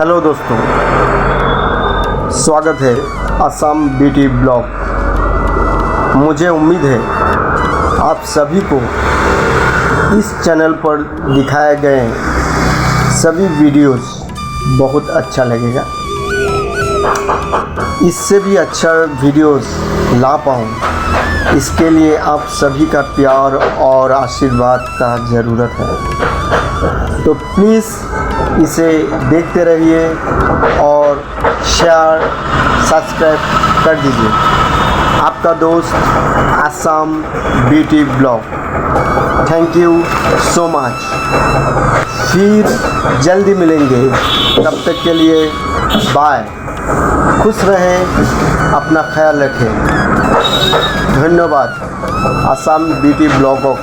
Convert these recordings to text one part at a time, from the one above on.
Hello दोस्तों, स्वागत है असम ब्यूटी ब्लॉग। मुझे उम्मीद है आप सभी को इस चैनल पर दिखाए गए सभी वीडियोस बहुत अच्छा लगेगा। इससे भी अच्छा वीडियोस ला पाऊँ, इसके लिए आप सभी का प्यार और आशीर्वाद का ज़रूरत है। तो प्लीज़ इसे देखते रहिए और शेयर सब्सक्राइब कर दीजिए। आपका दोस्त Assam beauty blog. Thank you so much. फिर जल्दी मिलेंगे, तब तक के लिए बाय। खुश रहें, अपना ख्याल रखें। धन्यवाद असम ब्यूटी ब्लॉगक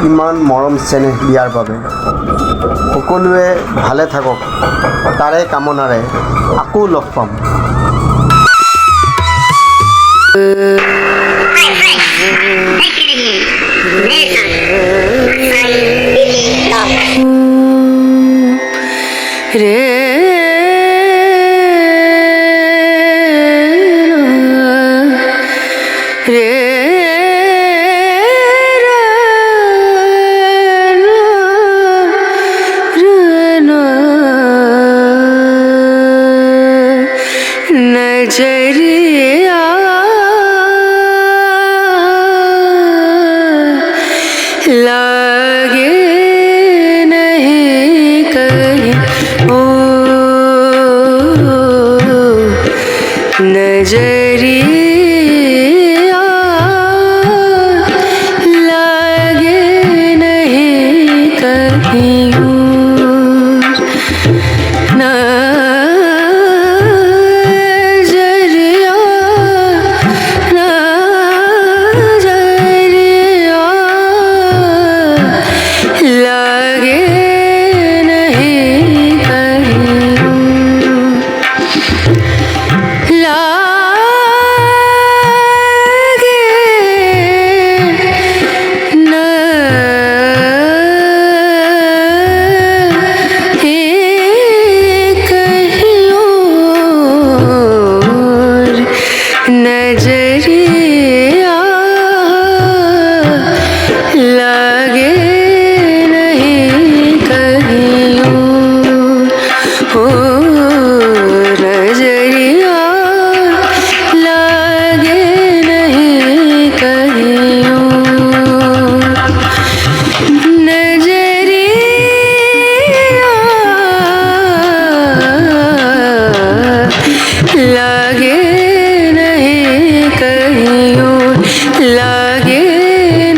ইমান মৰম চেনেহ দিয়াৰ বাবে। সকলোৱে ভালে থাকক, তাৰে কামনাৰে আকৌ লগ পাম। नजरिया लागे नहीं कहीं, ओ नजरिया लागे नहीं कहीं नजरिया लागे नहीं कहीं, ओ नजरिया लागे नहीं कहीं, नजरिया लागे लागे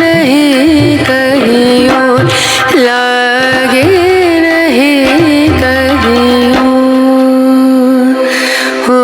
नहीं कहीं, लागे नहीं कहीं, हो।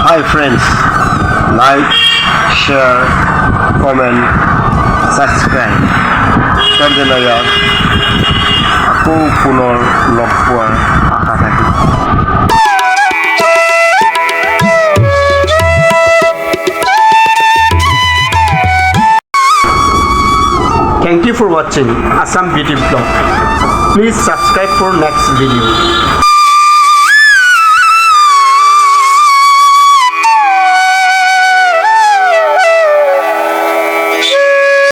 Hi friends, like, share, comment, subscribe कर देना यार। আকৌ পুনৰ লগ পোৱাৰ আশা থাকিল। Thank you for watching Assam Beauty Vlog. Please subscribe for next video.